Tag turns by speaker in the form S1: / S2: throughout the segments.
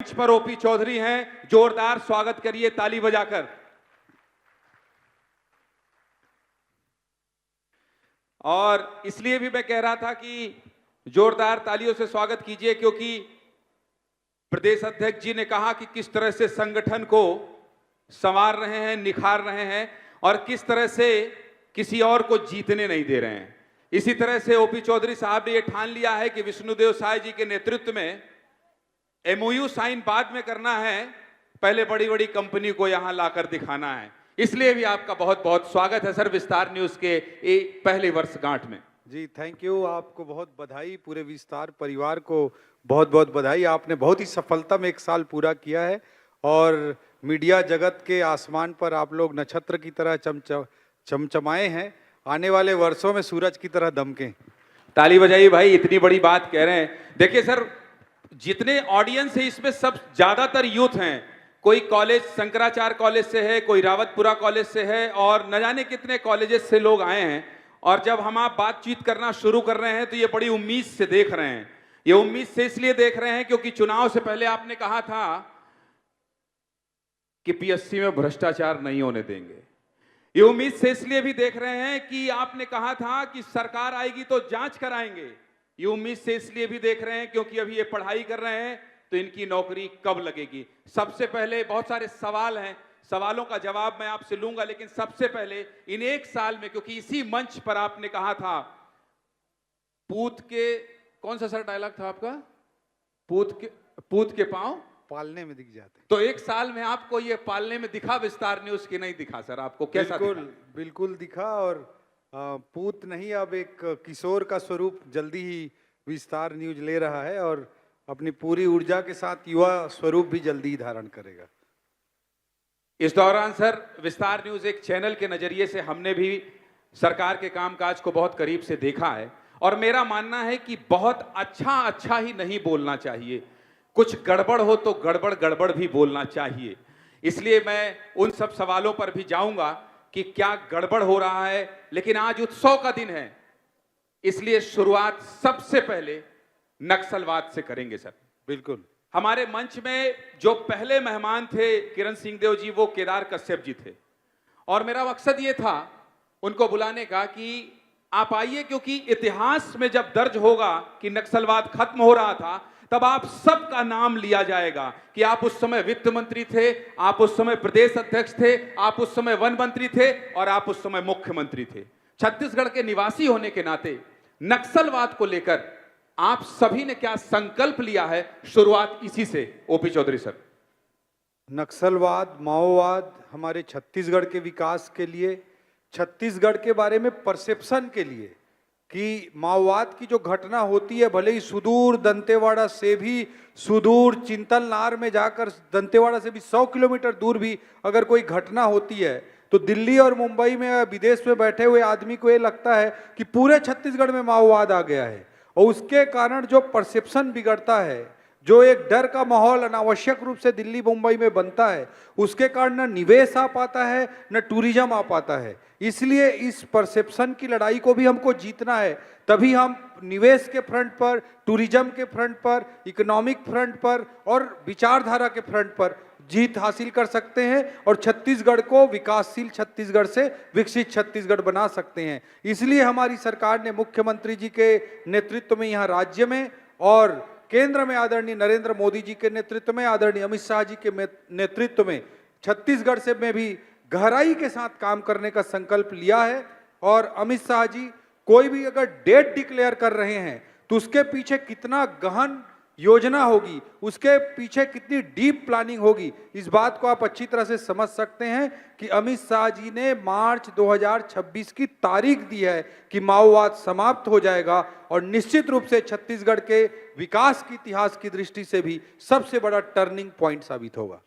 S1: मंच पर ओपी चौधरी हैं, जोरदार स्वागत करिए ताली बजाकर। और इसलिए भी मैं कह रहा था कि जोरदार तालियों से स्वागत कीजिए क्योंकि प्रदेश अध्यक्ष जी ने कहा कि किस तरह से संगठन को संवार रहे हैं, निखार रहे हैं और किस तरह से किसी और को जीतने नहीं दे रहे हैं। इसी तरह से ओपी चौधरी साहब ने यह ठान लिया है कि विष्णुदेव साय जी के नेतृत्व में एमओयू साइन बाद में करना है, पहले बड़ी बड़ी कंपनी को यहां लाकर दिखाना है। इसलिए भी आपका बहुत बहुत स्वागत है सर विस्तार न्यूज के पहले वर्षगांठ में।
S2: जी थैंक यू, आपको बहुत बधाई, पूरे विस्तार परिवार को बहुत बहुत बधाई। आपने बहुत ही सफलता में एक साल पूरा किया है और मीडिया जगत के आसमान पर आप लोग नक्षत्र की तरह चमचमाए हैं। आने वाले वर्षों में सूरज की तरह दमकें।
S1: ताली बजाइए भाई, इतनी बड़ी बात कह रहे हैं। देखिए सर, जितने ऑडियंस है इसमें सब ज्यादातर यूथ हैं। कोई कॉलेज शंकराचार्य कॉलेज से है, कोई रावतपुरा कॉलेज से है और न जाने कितने कॉलेजेस से लोग आए हैं। और जब हम आप बातचीत करना शुरू कर रहे हैं तो ये बड़ी उम्मीद से देख रहे हैं। ये उम्मीद से इसलिए देख रहे हैं क्योंकि चुनाव से पहले आपने कहा था कि पीएससी में भ्रष्टाचार नहीं होने देंगे। ये उम्मीद से इसलिए भी देख रहे हैं कि आपने कहा था कि सरकार आएगी तो जांच कराएंगे। ये उम्मीद से इसलिए भी देख रहे हैं क्योंकि अभी ये पढ़ाई कर रहे हैं तो इनकी नौकरी कब लगेगी। सबसे पहले बहुत सारे सवाल हैं, सवालों का जवाब मैं आपसे लूंगा, लेकिन सबसे पहले इन एक साल में, क्योंकि इसी मंच पर आपने कहा था पूत के, कौन सा सर डायलॉग था आपका, पूत के पांव
S2: पालने में दिख जाते।
S1: तो एक साल में आपको ये पालने में दिखा विस्तार न्यूज की नहीं दिखा सर? आपको कैसा
S2: बिल्कुल दिखा और पूत नहीं, अब एक किशोर का स्वरूप जल्दी ही विस्तार न्यूज ले रहा है और अपनी पूरी ऊर्जा के साथ युवा स्वरूप भी जल्दी ही धारण करेगा।
S1: इस दौरान सर विस्तार न्यूज एक चैनल के नजरिए से हमने भी सरकार के कामकाज को बहुत करीब से देखा है और मेरा मानना है कि बहुत अच्छा ही नहीं बोलना चाहिए, कुछ गड़बड़ हो तो गड़बड़ भी बोलना चाहिए। इसलिए मैं उन सब सवालों पर भी जाऊंगा कि क्या गड़बड़ हो रहा है, लेकिन आज उत्सव का दिन है इसलिए शुरुआत सबसे पहले नक्सलवाद से करेंगे सर।
S2: बिल्कुल।
S1: हमारे मंच में जो पहले मेहमान थे किरण सिंहदेव जी, वो केदार कश्यप जी थे और मेरा मकसद ये था उनको बुलाने का कि आप आइए, क्योंकि इतिहास में जब दर्ज होगा कि नक्सलवाद खत्म हो रहा था तब आप सबका नाम लिया जाएगा कि आप उस समय वित्त मंत्री थे, आप उस समय प्रदेश अध्यक्ष थे, आप उस समय वन मंत्री थे और आप उस समय मुख्यमंत्री थे। छत्तीसगढ़ के निवासी होने के नाते नक्सलवाद को लेकर आप सभी ने क्या संकल्प लिया है? शुरुआत इसी से ओपी चौधरी सर।
S2: नक्सलवाद, माओवाद हमारे छत्तीसगढ़ के विकास के लिए, छत्तीसगढ़ के बारे में परसेप्शन के लिए कि माओवाद की जो घटना होती है, भले ही सुदूर दंतेवाड़ा से भी, सुदूर चिंतलनार में जाकर दंतेवाड़ा से भी 100 किलोमीटर दूर भी अगर कोई घटना होती है तो दिल्ली और मुंबई में विदेश में बैठे हुए आदमी को ये लगता है कि पूरे छत्तीसगढ़ में माओवाद आ गया है और उसके कारण जो परसेप्शन बिगड़ता है, जो एक डर का माहौल अनावश्यक रूप से दिल्ली मुंबई में बनता है, उसके कारण न निवेश आ पाता है न टूरिज्म आ पाता है। इसलिए इस परसेप्शन की लड़ाई को भी हमको जीतना है, तभी हम निवेश के फ्रंट पर, टूरिज्म के फ्रंट पर, इकोनॉमिक फ्रंट पर और विचारधारा के फ्रंट पर जीत हासिल कर सकते हैं और छत्तीसगढ़ को विकासशील छत्तीसगढ़ से विकसित छत्तीसगढ़ बना सकते हैं। इसलिए हमारी सरकार ने मुख्यमंत्री जी के नेतृत्व में यहाँ राज्य में और केंद्र में आदरणीय नरेंद्र मोदी जी के नेतृत्व में, आदरणीय अमित शाह जी के नेतृत्व में छत्तीसगढ़ से में भी गहराई के साथ काम करने का संकल्प लिया है। और अमित शाह जी कोई भी अगर डेट डिक्लेयर कर रहे हैं तो उसके पीछे कितना गहन योजना होगी, उसके पीछे कितनी डीप प्लानिंग होगी, इस बात को आप अच्छी तरह से समझ सकते हैं कि अमित शाह जी ने मार्च 2026 की तारीख दी है कि माओवाद समाप्त हो जाएगा और निश्चित रूप से छत्तीसगढ़ के विकास के इतिहास की दृष्टि से भी सबसे बड़ा टर्निंग पॉइंट साबित होगा।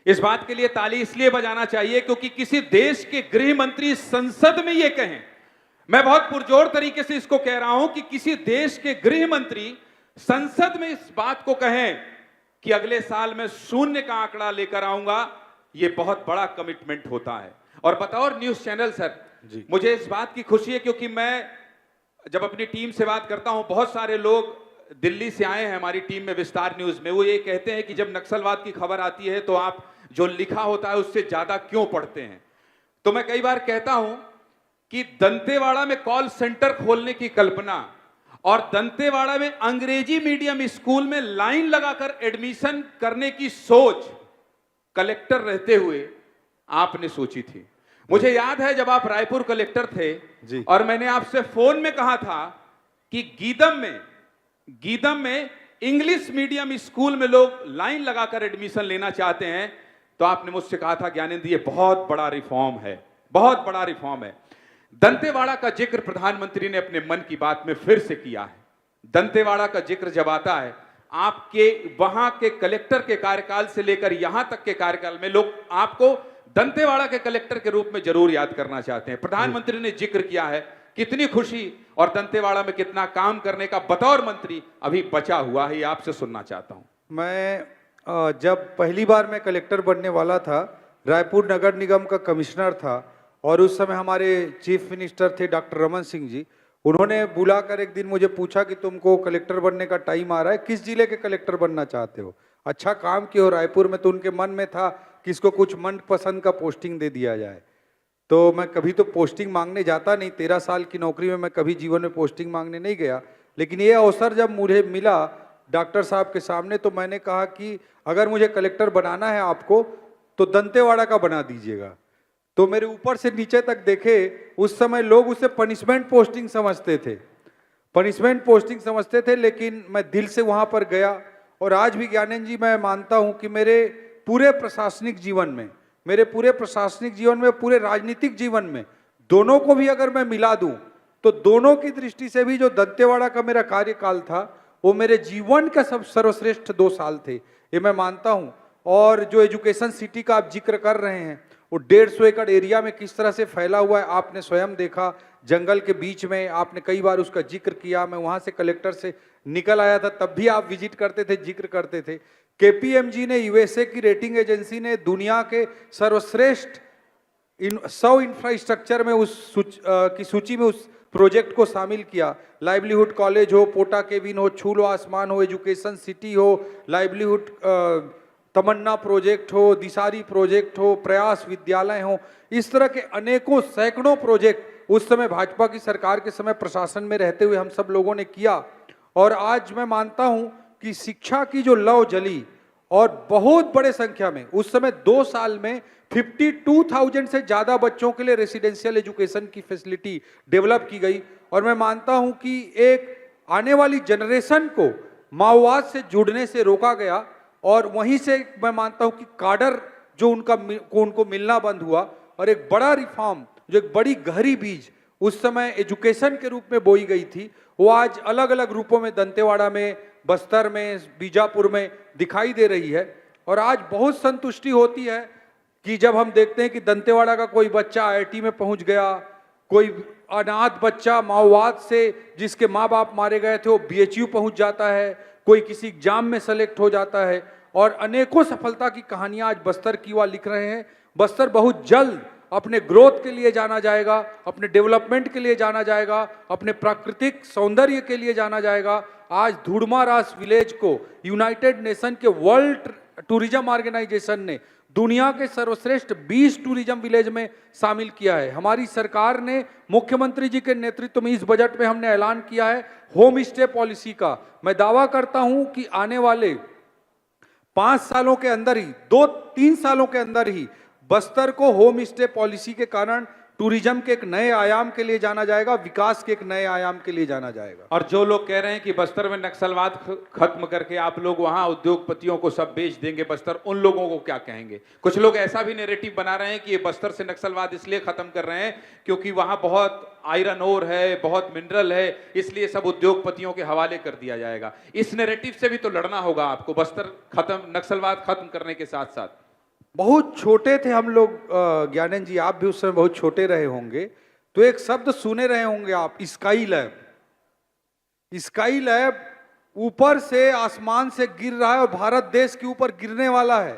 S1: इस बात के लिए ताली इसलिए बजाना चाहिए क्योंकि किसी देश के गृह मंत्री संसद में यह कहें, मैं बहुत पुरजोर तरीके से इसको कह रहा हूं कि किसी देश के गृह मंत्री संसद में इस बात को कहें कि अगले साल में 0 का आंकड़ा लेकर आऊंगा, यह बहुत बड़ा कमिटमेंट होता है। और बतौर न्यूज चैनल सर जी, मुझे इस बात की खुशी है क्योंकि मैं जब अपनी टीम से बात करता हूं, बहुत सारे लोग दिल्ली से आए हैं हमारी टीम में विस्तार न्यूज में, वो ये कहते हैं कि जब नक्सलवाद की खबर आती है तो आप जो लिखा होता है उससे ज्यादा क्यों पढ़ते हैं। तो मैं कई बार कहता हूं कि दंतेवाड़ा में कॉल सेंटर खोलने की कल्पना और दंतेवाड़ा में अंग्रेजी मीडियम स्कूल में लाइन लगाकर एडमिशन करने की सोच कलेक्टर रहते हुए आपने सोची थी। मुझे याद है जब आप रायपुर कलेक्टर थे
S2: जी।
S1: और मैंने आपसे फोन में कहा था कि गीदम में इंग्लिश मीडियम स्कूल में लोग लाइन लगाकर एडमिशन लेना चाहते हैं, तो आपने मुझसे कहा था ज्ञानेंद्र ये बहुत बड़ा रिफॉर्म है, बहुत बड़ा रिफॉर्म है। दंतेवाड़ा का जिक्र प्रधानमंत्री ने अपने मन की बात में फिर से किया है। दंतेवाड़ा का जिक्र जब आता है, आपके वहां के कलेक्टर के कार्यकाल से लेकर यहां तक के कार्यकाल में लोग आपको दंतेवाड़ा के कलेक्टर के रूप में जरूर याद करना चाहते हैं। प्रधानमंत्री ने जिक्र किया है, कितनी खुशी और दंतेवाड़ा में कितना काम करने का बतौर मंत्री अभी बचा हुआ है, ये आपसे सुनना चाहता हूं।
S2: मैं जब पहली बार मैं कलेक्टर बनने वाला था, रायपुर नगर निगम का कमिश्नर था और उस समय हमारे चीफ मिनिस्टर थे डॉक्टर रमन सिंह जी। उन्होंने बुलाकर एक दिन मुझे पूछा कि तुमको कलेक्टर बनने का टाइम आ रहा है, किस जिले के कलेक्टर बनना चाहते हो, अच्छा काम किया हो रायपुर में। तो उनके मन में था कि इसको कुछ मनपसंद का पोस्टिंग दे दिया जाए। तो मैं कभी तो पोस्टिंग मांगने जाता नहीं, 13 साल की नौकरी में मैं कभी जीवन में पोस्टिंग मांगने नहीं गया, लेकिन ये अवसर जब मुझे मिला डॉक्टर साहब के सामने तो मैंने कहा कि अगर मुझे कलेक्टर बनाना है आपको तो दंतेवाड़ा का बना दीजिएगा। तो मेरे ऊपर से नीचे तक देखे, उस समय लोग उसे पनिशमेंट पोस्टिंग समझते थे, पनिशमेंट पोस्टिंग समझते थे, लेकिन मैं दिल से वहां पर गया। और आज भी ज्ञानेंद्र जी मैं मानता हूं कि मेरे पूरे प्रशासनिक जीवन में, पूरे राजनीतिक जीवन में दोनों को भी अगर मैं मिला दूं तो दोनों की दृष्टि से भी जो दंतेवाड़ा का मेरा कार्यकाल था वो मेरे जीवन का सब सर्वश्रेष्ठ 2 साल थे, ये मैं मानता हूं। और जो एजुकेशन सिटी का आप जिक्र कर रहे हैं, वो 150 एकड़ एरिया में किस तरह से फैला हुआ है आपने स्वयं देखा, जंगल के बीच में। आपने कई बार उसका जिक्र किया, मैं वहां से कलेक्टर से निकल आया था तब भी आप विजिट करते थे, जिक्र करते थे। केपीएमजी ने, यूएसए की रेटिंग एजेंसी ने दुनिया के सर्वश्रेष्ठ 100 इंफ्रास्ट्रक्चर में की सूची में उस प्रोजेक्ट को शामिल किया। लाइवलीहुड कॉलेज हो, पोटा केबिन हो, छूलो आसमान हो, एजुकेशन सिटी हो, लाइवलीहुड तमन्ना प्रोजेक्ट हो, दिसारी प्रोजेक्ट हो, प्रयास विद्यालय हो, इस तरह के अनेकों सैकड़ों प्रोजेक्ट उस समय भाजपा की सरकार के समय प्रशासन में रहते हुए हम सब लोगों ने किया। और आज मैं मानता हूं कि शिक्षा की जो लौ जली और बहुत बड़े संख्या में उस समय 2 साल में 52,000 से ज्यादा बच्चों के लिए रेसिडेंशियल एजुकेशन की फैसिलिटी डेवलप की गई। और मैं मानता हूं कि एक आने वाली जनरेशन को माओवाद से जुड़ने से रोका गया और वहीं से मैं मानता हूं कि काडर जो उनको मिलना बंद हुआ और एक बड़ा रिफॉर्म, जो एक बड़ी गहरी बीज उस समय एजुकेशन के रूप में बोई गई थी, वो आज अलग अलग रूपों में दंतेवाड़ा में, बस्तर में, बीजापुर में दिखाई दे रही है। और आज बहुत संतुष्टि होती है कि जब हम देखते हैं कि दंतेवाड़ा का कोई बच्चा आईआईटी में पहुंच गया, कोई अनाथ बच्चा माओवाद से जिसके माँ बाप मारे गए थे वो बीएचयू पहुंच जाता है, कोई किसी एग्जाम में सेलेक्ट हो जाता है। और अनेकों सफलता की कहानियां आज बस्तर की युवा लिख रहे हैं। बस्तर बहुत जल्द अपने ग्रोथ के लिए जाना जाएगा, अपने डेवलपमेंट के लिए जाना जाएगा, अपने प्राकृतिक सौंदर्य के लिए जाना जाएगा। आज धुड़मारास विलेज को यूनाइटेड नेशन के वर्ल्ड टूरिज्म ऑर्गेनाइजेशन ने दुनिया के सर्वश्रेष्ठ 20 टूरिज्म विलेज में शामिल किया है। हमारी सरकार ने, मुख्यमंत्री जी के नेतृत्व में इस बजट में हमने ऐलान किया है होम स्टे पॉलिसी का। मैं दावा करता हूं कि आने वाले 5 सालों के अंदर ही, 2-3 सालों के अंदर ही बस्तर को होम स्टे पॉलिसी के कारण टूरिज्म के एक नए आयाम के लिए जाना जाएगा, विकास के एक नए आयाम के लिए जाना जाएगा।
S1: और जो लोग कह रहे हैं कि बस्तर में नक्सलवाद खत्म करके आप लोग वहां उद्योगपतियों को सब बेच देंगे बस्तर, उन लोगों को क्या कहेंगे? कुछ लोग ऐसा भी नैरेटिव बना रहे हैं कि ये बस्तर से नक्सलवाद इसलिए खत्म कर रहे हैं क्योंकि वहां बहुत आयरन ओर है, बहुत मिनरल है, इसलिए सब उद्योगपतियों के हवाले कर दिया जाएगा। इस नैरेटिव से भी तो लड़ना होगा आपको, बस्तर खत्म, नक्सलवाद खत्म करने के साथ साथ।
S2: बहुत छोटे थे हम लोग ज्ञानेंद्र जी, आप भी उस समय बहुत छोटे रहे होंगे, तो एक शब्द सुने रहे होंगे आप, स्काई लैब। स्काई लैब ऊपर से, आसमान से गिर रहा है और भारत देश के ऊपर गिरने वाला है।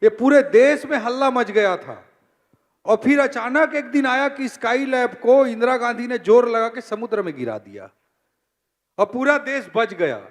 S2: ये पूरे देश में हल्ला मच गया था। और फिर अचानक एक दिन आया कि स्काई लैब को इंदिरा गांधी ने जोर लगा के समुद्र में गिरा दिया और पूरा देश बच गया।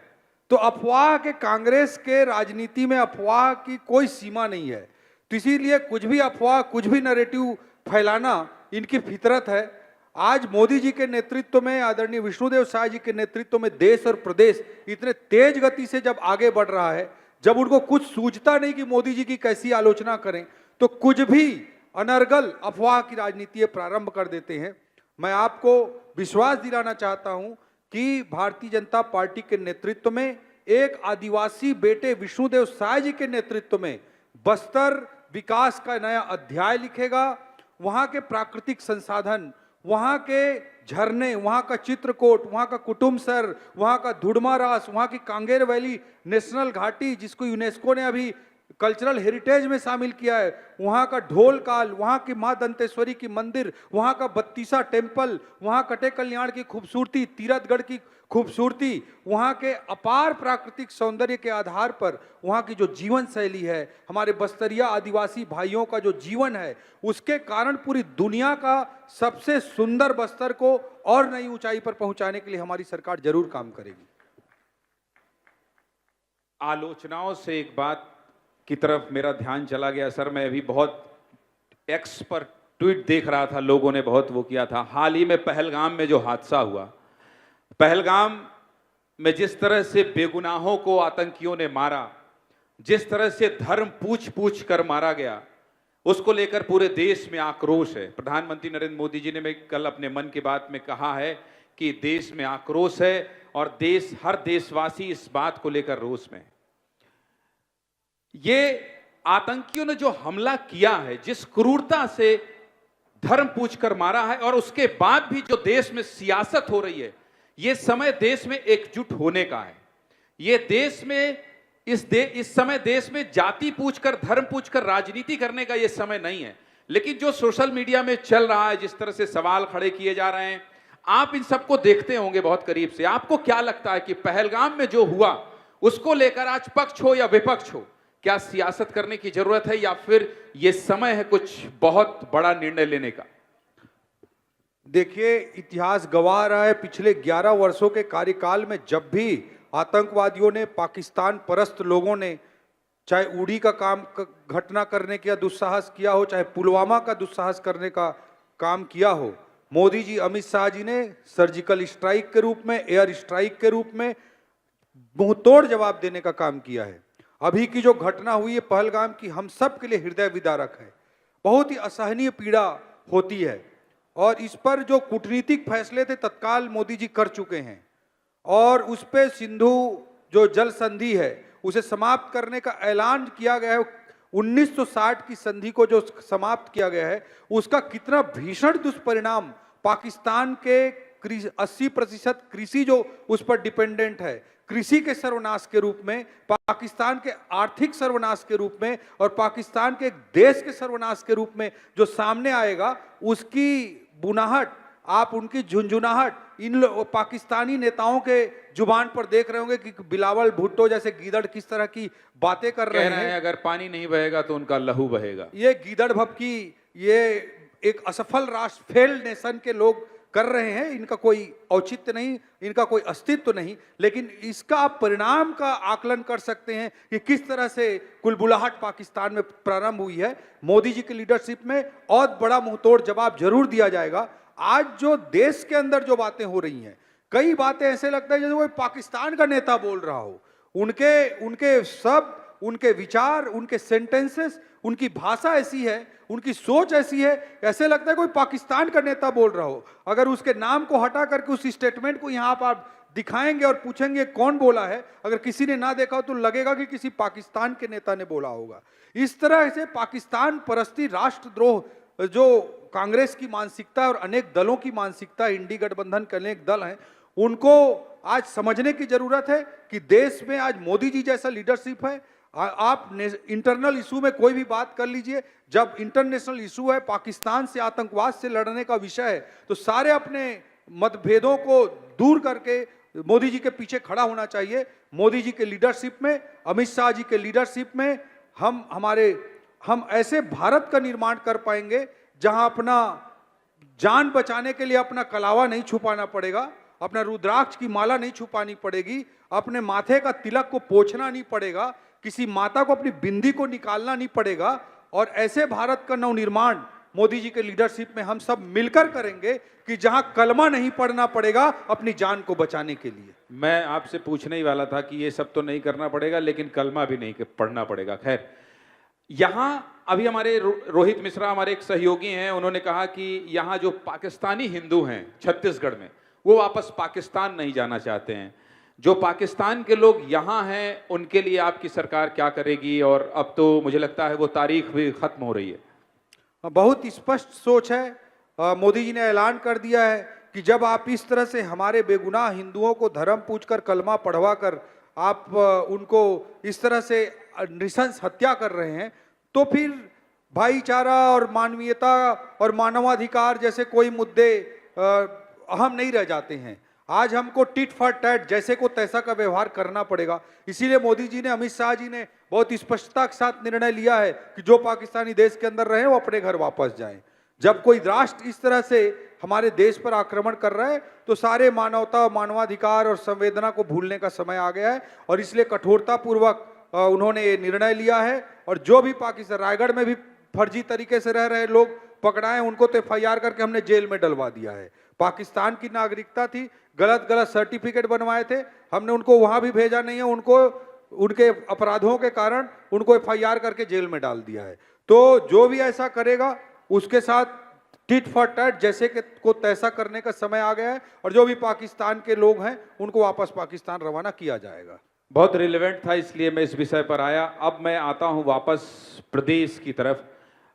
S2: तो अफवाह के कांग्रेस के राजनीति में अफवाह की कोई सीमा नहीं है। तो इसीलिए कुछ भी अफवाह, कुछ भी नैरेटिव फैलाना इनकी फितरत है। आज मोदी जी के नेतृत्व में, आदरणीय विष्णुदेव साय जी के नेतृत्व में देश और प्रदेश इतने तेज गति से जब आगे बढ़ रहा है, जब उनको कुछ सूझता नहीं कि मोदी जी की कैसी आलोचना करें, तो कुछ भी अनर्गल अफवाह की राजनीति प्रारंभ कर देते हैं। मैं आपको विश्वास दिलाना चाहता हूं कि भारतीय जनता पार्टी के नेतृत्व में एक आदिवासी बेटे विष्णुदेव साय जी के नेतृत्व में बस्तर विकास का नया अध्याय लिखेगा। वहां के प्राकृतिक संसाधन, वहां के झरने, वहां का चित्रकूट, वहां का कुटुम्बसर, वहां का धुड़मारास, वहां की कांगेर वैली नेशनल घाटी जिसको यूनेस्को ने अभी कल्चरल हेरिटेज में शामिल किया है, वहां का ढोल काल, वहां की मां दंतेश्वरी की मंदिर, वहां का बत्तीसा टेम्पल, वहां कटे कल्याण की खूबसूरती, तीरथगढ़ की खूबसूरती, वहां के अपार प्राकृतिक सौंदर्य के आधार पर वहां की जो जीवन शैली है, हमारे बस्तरिया आदिवासी भाइयों का जो जीवन है, उसके कारण पूरी दुनिया का सबसे सुंदर बस्तर को और नई ऊंचाई पर पहुंचाने के लिए हमारी सरकार जरूर काम करेगी।
S1: आलोचनाओं से एक बात की तरफ मेरा ध्यान चला गया सर। मैं अभी बहुत एक्स पर ट्वीट देख रहा था, लोगों ने बहुत वो किया था। हाल ही में पहलगाम में जो हादसा हुआ, पहलगाम में जिस तरह से बेगुनाहों को आतंकियों ने मारा, जिस तरह से धर्म पूछ पूछ कर मारा गया, उसको लेकर पूरे देश में आक्रोश है। प्रधानमंत्री नरेंद्र मोदी जी ने मैं कल अपने मन की बात में कहा है कि देश में आक्रोश है और हर देशवासी इस बात को लेकर रोष में है। ये आतंकियों ने जो हमला किया है, जिस क्रूरता से धर्म पूछकर मारा है, और उसके बाद भी जो देश में सियासत हो रही है, ये समय देश में एकजुट होने का है। ये देश में इस समय देश में जाति पूछकर, धर्म पूछकर राजनीति करने का ये समय नहीं है। लेकिन जो सोशल मीडिया में चल रहा है, जिस तरह से सवाल खड़े किए जा रहे हैं, आप इन सबको देखते होंगे बहुत करीब से। आपको क्या लगता है कि पहलगाम में जो हुआ उसको लेकर आज पक्ष हो या विपक्ष हो, क्या सियासत करने की जरूरत है या फिर यह समय है कुछ बहुत बड़ा निर्णय लेने का?
S2: देखिए, इतिहास गवाह रहा है पिछले 11 वर्षों के कार्यकाल में, जब भी आतंकवादियों ने, पाकिस्तान परस्त लोगों ने, चाहे उड़ी का घटना करने का दुस्साहस किया हो, चाहे पुलवामा का दुस्साहस करने का काम किया हो, मोदी जी, अमित शाह जी ने सर्जिकल स्ट्राइक के रूप में, एयर स्ट्राइक के रूप में मुंहतोड़ जवाब देने का काम किया है। अभी की जो घटना हुई है पहलगाम की, हम सब के लिए हृदय विदारक है। बहुत ही असहनीय पीड़ा होती है और इस पर जो कूटनीतिक फैसले थे तत्काल मोदी जी कर चुके हैं, और उस पे सिंधु जो जल संधि है उसे समाप्त करने का ऐलान किया गया है। 1960 की संधि को जो समाप्त किया गया है, उसका कितना भीषण दुष्परिणाम पाकिस्तान के 80% कृषि जो उस पर डिपेंडेंट है, कृषि के सर्वनाश के रूप में, पाकिस्तान के आर्थिक सर्वनाश के रूप में और पाकिस्तान के देश के सर्वनाश के रूप में जो सामने आएगा, उसकी बुनाहट, आप उनकी झुंझुनाहट इन पाकिस्तानी नेताओं के जुबान पर देख रहे होंगे कि बिलावल भुट्टो जैसे गीदड़ किस तरह की बातें कर रहे हैं।
S1: अगर पानी नहीं बहेगा तो उनका लहू बहेगा।
S2: ये गीदड़ भपकी, ये एक असफल राष्ट्र, फेल्ड नेशन के लोग कर रहे हैं। इनका कोई औचित्य नहीं, इनका कोई अस्तित्व नहीं, लेकिन इसका आप परिणाम का आकलन कर सकते हैं कि किस तरह से कुलबुलाहट पाकिस्तान में प्रारंभ हुई है। मोदी जी की लीडरशिप में और बड़ा मुंहतोड़ जवाब जरूर दिया जाएगा। आज जो देश के अंदर जो बातें हो रही हैं, कई बातें ऐसे लगता है जैसे कोई पाकिस्तान का नेता बोल रहा हो। उनके शब्द, उनके विचार, उनके सेंटेंसेस, उनकी भाषा ऐसी है, उनकी सोच ऐसी है, ऐसे लगता है कोई पाकिस्तान का नेता बोल रहा हो। अगर उसके नाम को हटा करके उस स्टेटमेंट को यहाँ पर आप दिखाएंगे और पूछेंगे कौन बोला है, अगर किसी ने ना देखा हो तो लगेगा कि किसी पाकिस्तान के नेता ने बोला होगा। इस तरह से पाकिस्तान परस्ती, राष्ट्रद्रोह जो कांग्रेस की मानसिकता और अनेक दलों की मानसिकता, इंडी गठबंधन के अनेक दल हैं, उनको आज समझने की जरूरत है कि देश में आज मोदी जी जैसा लीडरशिप है। आप इंटरनल इशू में कोई भी बात कर लीजिए, जब इंटरनेशनल इशू है, पाकिस्तान से, आतंकवाद से लड़ने का विषय है, तो सारे अपने मतभेदों को दूर करके मोदी जी के पीछे खड़ा होना चाहिए। मोदी जी के लीडरशिप में, अमित शाह जी के लीडरशिप में हम ऐसे भारत का निर्माण कर पाएंगे जहां अपना जान बचाने के लिए अपना कलावा नहीं छुपाना पड़ेगा अपना रुद्राक्ष की माला नहीं छुपानी पड़ेगी, अपने माथे का तिलक को पोंछना नहीं पड़ेगा, किसी माता को अपनी बिंदी को निकालना नहीं पड़ेगा। और ऐसे भारत का नवनिर्माण मोदी जी के लीडरशिप में हम सब मिलकर करेंगे कि जहां कलमा नहीं पढ़ना पड़ेगा अपनी जान को बचाने के लिए।
S1: मैं आपसे पूछने ही वाला था कि ये सब तो नहीं करना पड़ेगा, लेकिन कलमा भी नहीं पढ़ना पड़ेगा। खैर, यहां अभी हमारे रोहित मिश्रा हमारे एक सहयोगी हैं, उन्होंने कहा कि यहां जो पाकिस्तानी हिंदू हैं छत्तीसगढ़ में, वो वापस पाकिस्तान नहीं जाना चाहते हैं। जो पाकिस्तान के लोग यहाँ हैं उनके लिए आपकी सरकार क्या करेगी? और अब तो मुझे लगता है वो तारीख भी खत्म हो रही है।
S2: बहुत स्पष्ट सोच है। मोदी जी ने ऐलान कर दिया है कि जब आप इस तरह से हमारे बेगुनाह हिंदुओं को धर्म पूछकर कलमा पढ़वा कर आप उनको इस तरह से नृशंस हत्या कर रहे हैं, तो फिर भाईचारा और मानवीयता और मानवाधिकार जैसे कोई मुद्दे अहम नहीं रह जाते हैं। आज हमको टिट फॉर टैट, जैसे को तैसा का व्यवहार करना पड़ेगा। इसीलिए मोदी जी ने, अमित शाह जी ने बहुत स्पष्टता के साथ निर्णय लिया है कि जो पाकिस्तानी देश के अंदर रहे वो अपने घर वापस जाएं। जब कोई राष्ट्र इस तरह से हमारे देश पर आक्रमण कर रहा है तो सारे मानवता, मानवाधिकार और संवेदना को भूलने का समय आ गया है, और इसलिए कठोरता पूर्वक उन्होंने ये निर्णय लिया है। और जो भी पाकिस्तान, रायगढ़ में भी फर्जी तरीके से रह रहे लोग पकड़ाए, उनको तो FIR करके हमने जेल में डलवा दिया है। पाकिस्तान की नागरिकता थी, गलत गलत सर्टिफिकेट बनवाए थे, हमने उनको वहां भी भेजा नहीं है, उनको उनके अपराधों के कारण उनको FIR करके जेल में डाल दिया है। तो जो भी ऐसा करेगा उसके साथ टिट फॉर टैट, जैसे को तैसा करने का समय आ गया है, और जो भी पाकिस्तान के लोग हैं उनको वापस पाकिस्तान रवाना किया जाएगा।
S1: बहुत रिलेवेंट था, इसलिए मैं इस विषय पर आया। अब मैं आता हूं वापस प्रदेश की तरफ।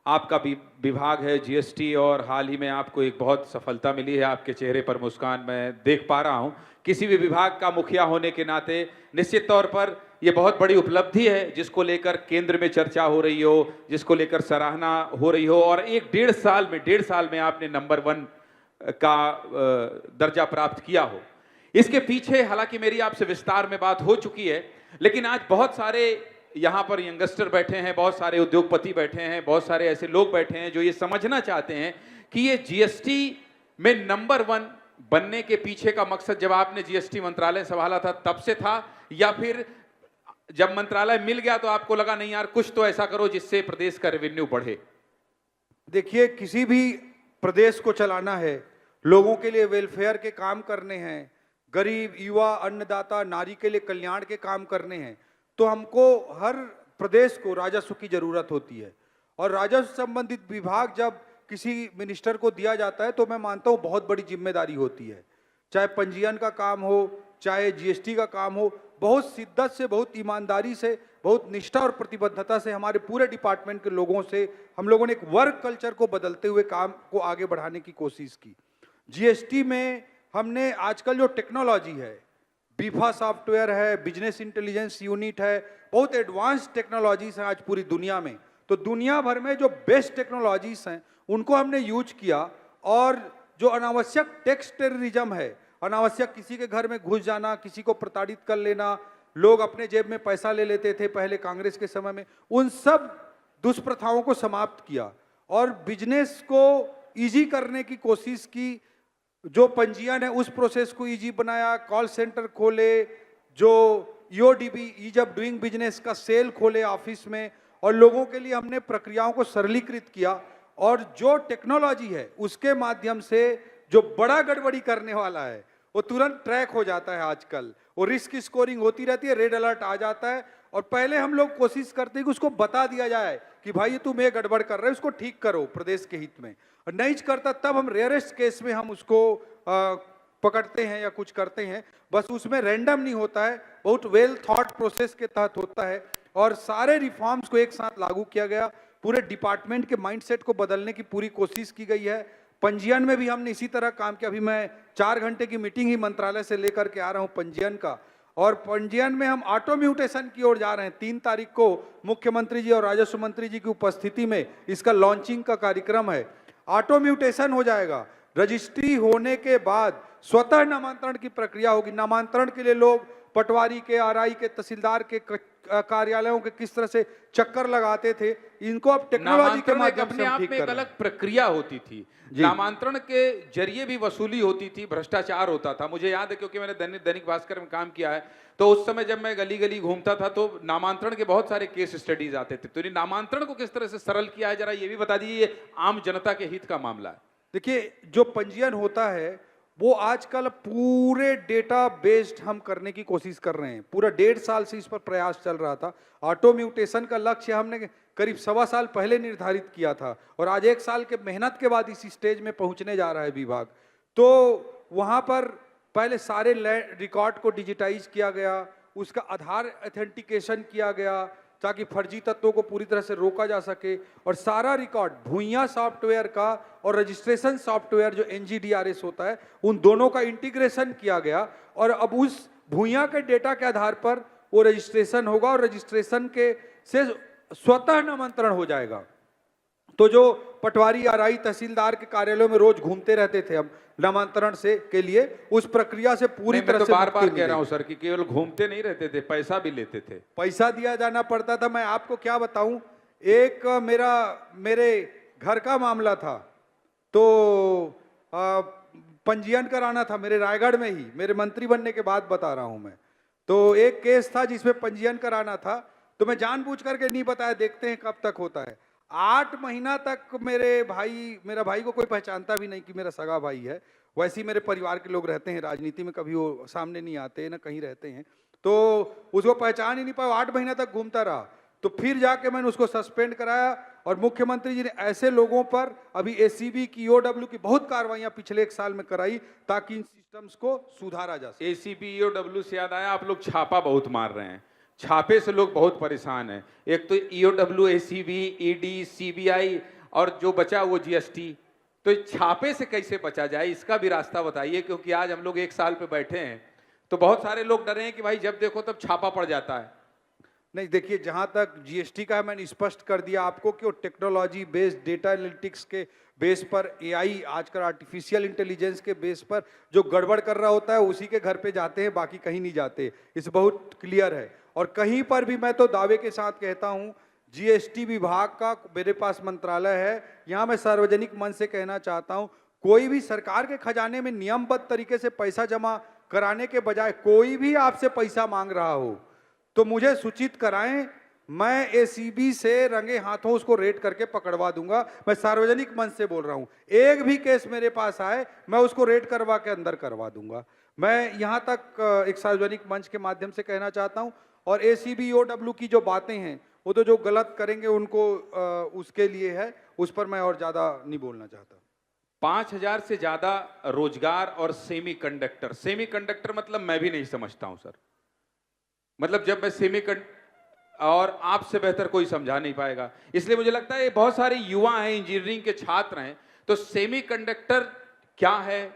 S1: आपका विभाग है GST, और हाल ही में आपको एक बहुत सफलता मिली है, आपके चेहरे पर मुस्कान मैं देख पा रहा हूं। किसी भी विभाग का मुखिया होने के नाते निश्चित तौर पर यह बहुत बड़ी उपलब्धि है, जिसको लेकर केंद्र में चर्चा हो रही हो, जिसको लेकर सराहना हो रही हो, और एक डेढ़ साल में आपने नंबर 1 का दर्जा प्राप्त किया हो। इसके पीछे हालांकि मेरी आपसे विस्तार में बात हो चुकी है, लेकिन आज बहुत सारे यहाँ पर यंगस्टर बैठे हैं, बहुत सारे उद्योगपति बैठे हैं, बहुत सारे ऐसे लोग बैठे हैं जो ये समझना चाहते हैं कि ये GST में नंबर 1 बनने के पीछे का मकसद जब आपने GST मंत्रालय संभाला था तब से था, या फिर जब मंत्रालय मिल गया तो आपको लगा नहीं यार कुछ तो ऐसा करो जिससे प्रदेश का रेवेन्यू बढ़े?
S2: देखिए, किसी भी प्रदेश को चलाना है, लोगों के लिए वेलफेयर के काम करने हैं, गरीब, युवा, अन्नदाता, नारी के लिए कल्याण के काम करने हैं, तो हमको हर प्रदेश को राजस्व की जरूरत होती है। और राजस्व संबंधित विभाग जब किसी मिनिस्टर को दिया जाता है तो मैं मानता हूँ बहुत बड़ी जिम्मेदारी होती है। चाहे पंजीयन का काम हो, चाहे GST का काम हो, बहुत शिद्दत से, बहुत ईमानदारी से, बहुत निष्ठा और प्रतिबद्धता से हमारे पूरे डिपार्टमेंट के लोगों से हम लोगों ने एक वर्क कल्चर को बदलते हुए काम को आगे बढ़ाने की कोशिश की। GST में हमने आजकल जो टेक्नोलॉजी है, बीफा सॉफ्टवेयर है, बिजनेस इंटेलिजेंस यूनिट है, बहुत एडवांस टेक्नोलॉजीज हैं आज पूरी दुनिया में। तो दुनिया भर में जो बेस्ट टेक्नोलॉजीज हैं उनको हमने यूज किया, और जो अनावश्यक टैक्स टेररिज्म है, अनावश्यक किसी के घर में घुस जाना, किसी को प्रताड़ित कर लेना, लोग अपने जेब में पैसा ले लेते थे पहले कांग्रेस के समय में, उन सब दुष्प्रथाओं को समाप्त किया और बिजनेस को ईजी करने की कोशिश की। जो पंजीयन है उस प्रोसेस को इजी बनाया, कॉल सेंटर खोले, जो EODB, ease of doing business का सेल खोले ऑफिस में, और लोगों के लिए हमने प्रक्रियाओं को सरलीकृत किया। और जो टेक्नोलॉजी है उसके माध्यम से जो बड़ा गड़बड़ी करने वाला है वो तुरंत ट्रैक हो जाता है। आजकल वो रिस्क स्कोरिंग होती रहती है, रेड अलर्ट आ जाता है, और पहले हम लोग कोशिश करते हैं कि उसको बता दिया जाए कि भाई तुम ये गड़बड़ कर रहे हो, उसको ठीक करो प्रदेश के हित में। और नहीं करता तब हम रेयरेस्ट केस में हम उसको पकड़ते हैं या कुछ करते हैं। बस उसमें रैंडम नहीं होता है, बहुत वेल थॉट प्रोसेस के तहत होता है, और सारे रिफॉर्म्स को एक साथ लागू किया गया। पूरे डिपार्टमेंट के माइंडसेट को बदलने की पूरी कोशिश की गई है। पंजीयन में भी हमने इसी तरह काम किया। अभी मैं 4 घंटे की मीटिंग ही मंत्रालय से लेकर के आ रहा हूं पंजीयन का, और पंजीयन में हम ऑटो म्यूटेशन की ओर जा रहे हैं। 3 तारीख को मुख्यमंत्री जी और राजस्व मंत्री जी की उपस्थिति में इसका लॉन्चिंग का कार्यक्रम है। ऑटो म्यूटेशन हो जाएगा, रजिस्ट्री होने के बाद स्वतः नामांतरण की प्रक्रिया होगी। नामांतरण के लिए लोग पटवारी के, RI के, तहसीलदार के, कार्यालयों के किस तरह से चक्कर लगाते थे, इनको अब टेक्नोलॉजी के
S1: नामांतरण एक
S2: माध्यम
S1: अपने
S2: से हम
S1: आप
S2: ठीक
S1: में
S2: कर
S1: एक
S2: रहे हैं।
S1: अलग प्रक्रिया होती थी।
S2: जी।
S1: नामांतरण के जरिए भी वसूली होती थी, भ्रष्टाचार होता था। मुझे याद है क्योंकि मैंने दैनिक भास्कर में काम किया है, तो उस समय जब मैं गली गली घूमता था तो नामांतरण के बहुत सारे केस स्टडीज आते थे। तो ये नामांतरण को किस तरह से सरल किया है, जरा ये भी बता दीजिए। ये आम जनता के हित का मामला है।
S2: देखिए, जो पंजीयन होता है वो आजकल पूरे डेटा बेस्ड हम करने की कोशिश कर रहे हैं। पूरा 1.5 साल से इस पर प्रयास चल रहा था। ऑटो म्यूटेशन का लक्ष्य हमने करीब 1.25 साल पहले निर्धारित किया था और आज 1 साल के मेहनत के बाद इस स्टेज में पहुंचने जा रहा है विभाग। तो वहां पर पहले सारे रिकॉर्ड को डिजिटाइज किया गया, उसका आधार ऑथेंटिकेशन किया गया ताकि फर्जी तत्वों को पूरी तरह से रोका जा सके, और सारा रिकॉर्ड भूइयां सॉफ्टवेयर का और रजिस्ट्रेशन सॉफ्टवेयर जो NGDRS होता है, उन दोनों का इंटीग्रेशन किया गया। और अब उस भूइयां के डेटा के आधार पर वो रजिस्ट्रेशन होगा और रजिस्ट्रेशन के से स्वतः नामांतरण हो जाएगा। तो जो पटवारी आरआई तहसीलदार के कार्यालयों में रोज घूमते रहते थे हम नामांतरण से के लिए, उस प्रक्रिया से पूरी
S1: मैं
S2: तरह
S1: तो
S2: से
S1: बार
S2: मुक्ति
S1: बार कह रहा
S2: मिलेगी।
S1: हूं सर कि केवल घूमते नहीं रहते थे, पैसा भी लेते थे।
S2: पैसा दिया जाना पड़ता था। मैं आपको क्या बताऊं, एक मेरे घर का मामला था, तो पंजीयन कराना था मेरे रायगढ़ में ही, मेरे मंत्री बनने के बाद बता रहा हूं मैं। तो एक केस था जिसमें पंजीयन कराना था, तो मैं जानबूझ करके नहीं बताया, देखते हैं कब तक होता है। 8 महीना तक मेरा भाई को कोई पहचानता भी नहीं कि मेरा सगा भाई है। वैसे ही मेरे परिवार के लोग रहते हैं, राजनीति में कभी वो सामने नहीं आते ना कहीं रहते हैं, तो उसको पहचान ही नहीं पाया। 8 महीना तक घूमता रहा। तो फिर जाके मैंने उसको सस्पेंड कराया और मुख्यमंत्री जी ने ऐसे लोगों पर अभी ACB की EOW की बहुत कार्रवाइयां पिछले 1 साल में कराई ताकि इन सिस्टम्स को सुधारा जा सके।
S1: ACB EOW से याद आया, आप लोग छापा बहुत मार रहे हैं। छापे से लोग बहुत परेशान हैं। एक तो EOW, ACB, ED, CBI और जो बचा वो GST। तो छापे से कैसे बचा जाए, इसका भी रास्ता बताइए, क्योंकि आज हम लोग 1 साल पे बैठे हैं तो बहुत सारे लोग डरे हैं कि भाई जब देखो तब छापा पड़ जाता है।
S2: नहीं, देखिए, जहां तक GST का है मैंने स्पष्ट कर दिया आपको कि वो टेक्नोलॉजी बेस्ड डेटा एनालिटिक्स के बेस पर, AI आजकल आर्टिफिशियल इंटेलिजेंस के बेस पर जो गड़बड़ कर रहा होता है उसी के घर पे जाते हैं, बाकी कहीं नहीं जाते। इस बहुत क्लियर है। और कहीं पर भी मैं तो दावे के साथ कहता हूं, GST विभाग का मेरे पास मंत्रालय है, यहां मैं सार्वजनिक मंच से कहना चाहता हूं, कोई भी सरकार के खजाने में नियमबद्ध तरीके से पैसा जमा कराने के बजाय कोई भी आपसे पैसा मांग रहा हो तो मुझे सूचित कराएं। मैं ACB से रंगे हाथों उसको रेड करके पकड़वा दूंगा। मैं सार्वजनिक मंच से बोल रहा हूं, एक भी केस मेरे पास आए मैं उसको रेड करवा के अंदर करवा दूंगा। मैं यहां तक एक सार्वजनिक मंच के माध्यम से कहना चाहता हूं। और ACB EOW की जो बातें हैं वो तो जो गलत करेंगे उनको उसके लिए है, उस पर मैं और ज्यादा नहीं बोलना चाहता।
S1: 5000 से ज्यादा रोजगार और सेमीकंडक्टर मतलब मैं भी नहीं समझता हूं सर। मतलब जब मैं और आपसे बेहतर कोई समझा नहीं पाएगा, इसलिए मुझे लगता है ये बहुत सारे युवा हैं, इंजीनियरिंग के छात्र हैं, तो सेमीकंडक्टर क्या है,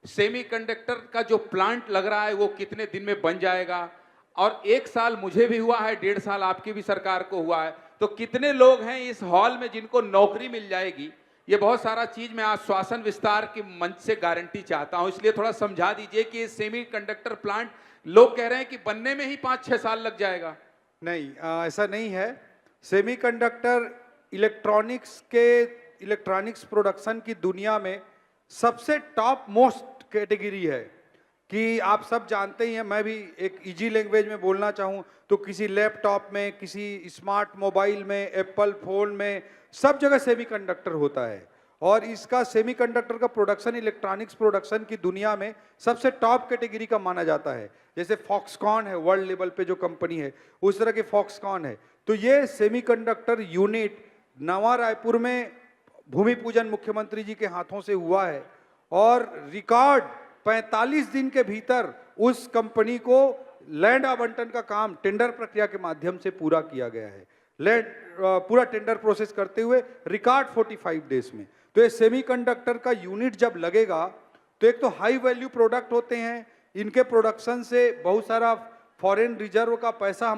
S1: सेमीकंडक्टर का जो प्लांट लग रहा है वो कितने दिन में बन जाएगा, और 1 साल मुझे भी हुआ है, 1.5 साल आपकी भी सरकार को हुआ है, तो कितने लोग हैं इस हॉल में जिनको नौकरी मिल जाएगी। ये बहुत सारा चीज मैं आश्वासन विस्तार के मंच से गारंटी चाहता हूं, इसलिए थोड़ा समझा दीजिए कि ये सेमीकंडक्टर प्लांट लोग कह रहे हैं कि बनने में ही 5-6 साल लग जाएगा।
S2: नहीं, ऐसा नहीं है। सेमीकंडक्टर इलेक्ट्रॉनिक्स प्रोडक्शन की दुनिया में सबसे टॉप मोस्ट कैटेगरी है कि आप सब जानते ही हैं। मैं भी एक इजी लैंग्वेज में बोलना चाहूँ तो किसी लैपटॉप में, किसी स्मार्ट मोबाइल में, एप्पल फोन में, सब जगह सेमीकंडक्टर होता है। और इसका सेमीकंडक्टर का प्रोडक्शन इलेक्ट्रॉनिक्स प्रोडक्शन की दुनिया में सबसे टॉप कैटेगरी का माना जाता है। जैसे फॉक्सकॉन है, वर्ल्ड लेवल पे जो कंपनी है उस तरह के फॉक्सकॉन है। तो ये सेमीकंडक्टर यूनिट नवा रायपुर में भूमि पूजन मुख्यमंत्री जी के हाथों से हुआ है और रिकॉर्ड 45 दिन के भीतर उस कंपनी को लैंड आवंटन का काम टेंडर प्रक्रिया के माध्यम से पूरा किया गया है। लैंड पूरा टेंडर प्रोसेस करते हुए रिकॉर्ड 45 डेज में। तो ये सेमीकंडक्टर का यूनिट जब लगेगा तो एक तो हाई वैल्यू प्रोडक्ट होते हैं, इनके प्रोडक्शन से बहुत सारा फॉरेन रिजर्व का पैसा,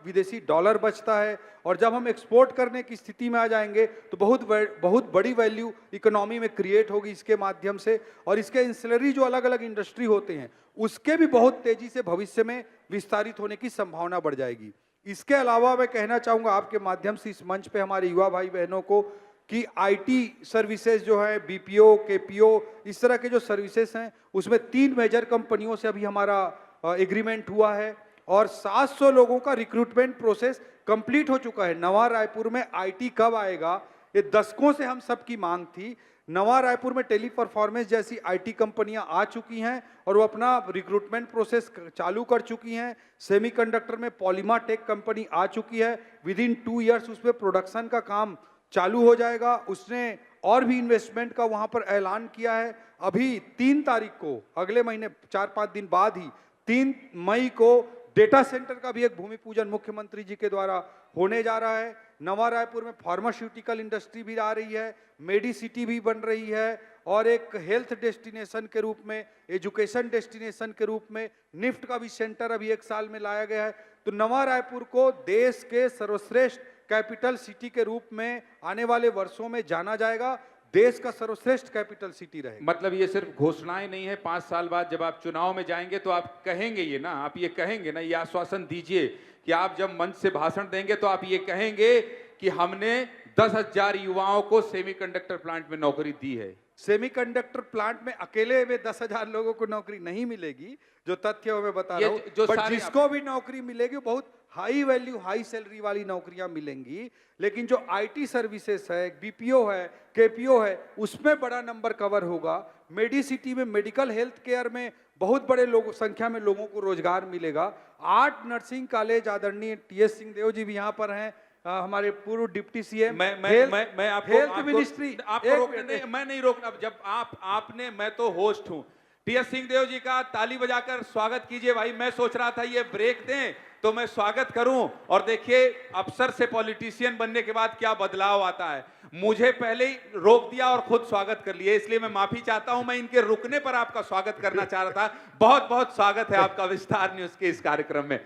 S2: विदेशी डॉलर बचता है, और जब हम एक्सपोर्ट करने की स्थिति में आ जाएंगे तो बहुत बड़ी वैल्यू इकोनॉमी में क्रिएट होगी इसके माध्यम से। और इसके इंसलरी जो अलग अलग इंडस्ट्री होते हैं उसके भी बहुत तेजी से भविष्य में विस्तारित होने की संभावना बढ़ जाएगी। इसके अलावा मैं कहना चाहूँगा आपके माध्यम से इस मंच पे हमारे युवा भाई बहनों को कि आईटी सर्विसेज जो है, बीपीओ, केपीओ, इस तरह के जो सर्विसेज हैं उसमें 3 मेजर कंपनियों से अभी हमारा एग्रीमेंट हुआ है और 700 लोगों का रिक्रूटमेंट प्रोसेस कंप्लीट हो चुका है। नवा रायपुर में आईटी कब आएगा, ये दशकों से हम सबकी मांग थी। नवा रायपुर में टेली परफॉर्मेंस जैसी आईटी कंपनियां आ चुकी हैं और वो अपना रिक्रूटमेंट प्रोसेस चालू कर चुकी हैं। सेमीकंडक्टर में पॉलीमा टेक कंपनी आ चुकी है, विद इन 2 इयर्स उसमें प्रोडक्शन का काम चालू हो जाएगा। उसने और भी इन्वेस्टमेंट का वहां पर ऐलान किया है। अभी 3 तारीख को, अगले महीने 4-5 दिन बाद ही 3 मई को डेटा सेंटर का भी एक भूमि पूजन मुख्यमंत्री जी के द्वारा होने जा रहा है। नवा रायपुर में फार्मास्यूटिकल इंडस्ट्री भी आ रही है, मेडी सिटी भी बन रही है और एक हेल्थ डेस्टिनेशन के रूप में, एजुकेशन डेस्टिनेशन के रूप में निफ्ट का भी सेंटर अभी 1 साल में लाया गया है। तो नवा रायपुर को देश के सर्वश्रेष्ठ कैपिटल सिटी के रूप में आने वाले वर्षों में जाना जाएगा। देश का सर्वश्रेष्ठ कैपिटल सिटी रहेगा।
S1: मतलब ये सिर्फ घोषणाएं नहीं है, 5 साल बाद जब आप चुनाव में जाएंगे तो आप कहेंगे ये ना, आप ये कहेंगे ना, ये आश्वासन दीजिए कि आप जब मंच से भाषण देंगे तो आप ये कहेंगे कि हमने 10,000 युवाओं को सेमीकंडक्टर प्लांट में नौकरी दी है।
S2: सेमीकंडक्टर प्लांट में अकेले में 10,000 लोगों को नौकरी नहीं मिलेगी, जो तथ्य मैं बता रहा हूँ, बट जिसको भी नौकरी मिलेगी बहुत हाई वैल्यू, हाई सैलरी वाली नौकरियां मिलेंगी। लेकिन जो आईटी सर्विसेज है, बीपीओ है, केपीओ है, उसमें बड़ा नंबर कवर होगा। मेडी सिटी में मेडिकल हेल्थ केयर में बहुत बड़े संख्या में लोगों को रोजगार मिलेगा। 8 नर्सिंग कॉलेज, आदरणीय टीएस सिंहदेव जी भी यहाँ पर हैं, हमारे पूर्व डिप्टी सीएम।
S1: मैं आपको
S2: हेल्थ मिनिस्ट्री,
S1: आपको रोकने, मैं नहीं रोकना। जब आपने, मैं तो होस्ट हूं, टीएस सिंहदेव जी का ताली बजाकर स्वागत कीजिए भाई। मैं सोच रहा था ये ब्रेक दें तो मैं स्वागत करूं, और देखिए अफसर से पॉलिटिशियन बनने के बाद क्या बदलाव आता है। मुझे पहले ही रोक दिया और खुद स्वागत कर लिया, इसलिए मैं माफी चाहता हूं। मैं इनके रुकने पर आपका स्वागत करना चाह रहा था। बहुत बहुत स्वागत है आपका विस्तार न्यूज के इस कार्यक्रम में।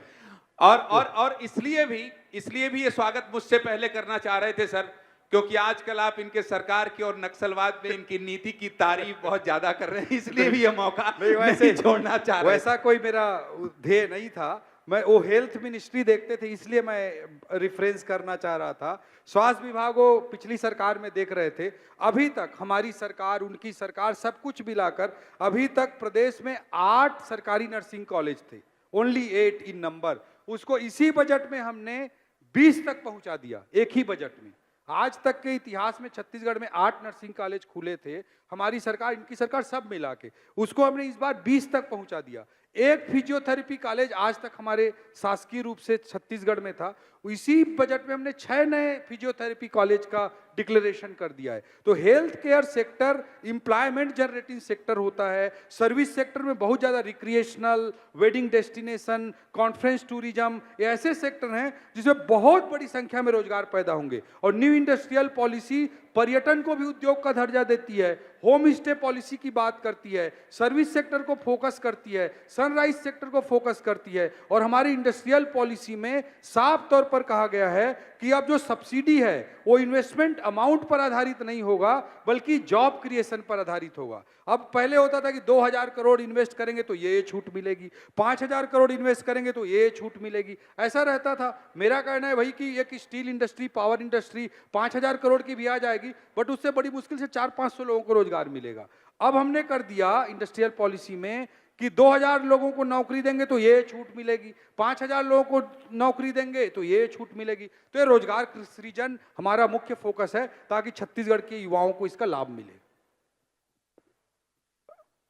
S1: और इसलिए भी ये स्वागत मुझसे पहले करना चाह रहे थे सर, क्योंकि आजकल आप इनके सरकार की और नक्सलवाद में इनकी नीति की तारीफ बहुत ज्यादा कर रहे हैं, इसलिए भी ये मौका नहीं छोड़ना चाह रहे।
S2: वैसा कोई मेरा ध्येय नहीं था, मैं वो हेल्थ मिनिस्ट्री देखते थे इसलिए मैं रेफरेंस करना चाह रहा था। स्वास्थ्य विभाग वो पिछली सरकार में देख रहे थे। अभी तक हमारी सरकार, उनकी सरकार, सब कुछ मिलाकर अभी तक प्रदेश में 8 सरकारी नर्सिंग कॉलेज थे, ओनली 8 इन नंबर। उसको इसी बजट में हमने 20 तक पहुंचा दिया, एक ही बजट में। आज तक के इतिहास में छत्तीसगढ़ में 8 नर्सिंग कॉलेज खुले थे, हमारी सरकार, इनकी सरकार, सब मिला के उसको हमने इस बार 20 तक पहुंचा दिया। एक फिजियोथेरेपी कॉलेज आज तक हमारे शासकीय रूप से छत्तीसगढ़ में था, इसी बजट में हमने 6 नए फिजियोथेरेपी कॉलेज का डिक्लेरेशन कर दिया है। तो health care sector employment generating sector होता है। सर्विस सेक्टर में बहुत ज़्यादा recreational, wedding destination, conference tourism, ये ऐसे सेक्टर हैं जिसमें बहुत बड़ी संख्या में रोजगार पैदा होंगे। और न्यू इंडस्ट्रियल पॉलिसी पर्यटन को भी उद्योग का दर्जा देती है, होम स्टे पॉलिसी की बात करती है, सर्विस सेक्टर को फोकस करती है, सनराइज सेक्टर को फोकस करती है। और हमारी इंडस्ट्रियल पॉलिसी में साफ तौर पर कहा गया है कि अब जो सब्सिडी है वो इन्वेस्टमेंट अमाउंट पर आधारित नहीं होगा, बल्कि जॉब क्रिएशन पर आधारित होगा। अब पहले होता था कि 2,000 करोड़ इन्वेस्ट करेंगे तो ये छूट मिलेगी, 5,000 करोड़ इन्वेस्ट करेंगे तो ये छूट मिलेगी, ऐसा रहता था। मेरा कहना है भाई कि एक steel industry, power industry 5,000 crore की भी आ जाएगी, बट उससे बड़ी मुश्किल से 400-500 लोगों को रोजगार मिलेगा। अब हमने कर दिया इंडस्ट्रियल पॉलिसी में कि 2,000 लोगों को नौकरी देंगे तो ये छूट मिलेगी, 5,000 लोगों को नौकरी देंगे तो ये छूट मिलेगी। तो ये रोजगार सृजन हमारा मुख्य फोकस है, ताकि छत्तीसगढ़ के युवाओं को इसका लाभ मिले।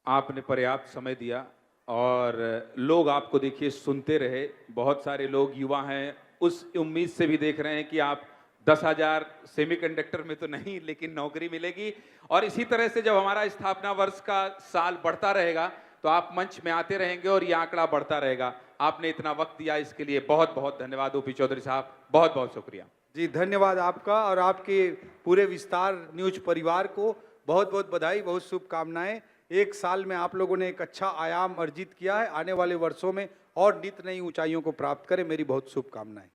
S1: आपने पर्याप्त समय दिया और लोग आपको देखिए सुनते रहे। बहुत सारे लोग युवा हैं, उस उम्मीद से भी देख रहे हैं कि आप 10,000 सेमीकंडक्टर में तो नहीं, लेकिन नौकरी मिलेगी। और इसी तरह से जब हमारा स्थापना वर्ष का साल बढ़ता रहेगा तो आप मंच में आते रहेंगे और ये आंकड़ा बढ़ता रहेगा। आपने इतना वक्त दिया, इसके लिए बहुत बहुत धन्यवाद ओपी चौधरी साहब, बहुत बहुत शुक्रिया।
S2: जी धन्यवाद आपका और आपके पूरे विस्तार न्यूज परिवार को बहुत बहुत बधाई, बहुत शुभकामनाएं। 1 साल में आप लोगों ने एक अच्छा आयाम अर्जित किया है, आने वाले वर्षों में और नित नई ऊंचाइयों को प्राप्त करें, मेरी बहुत शुभकामनाएं।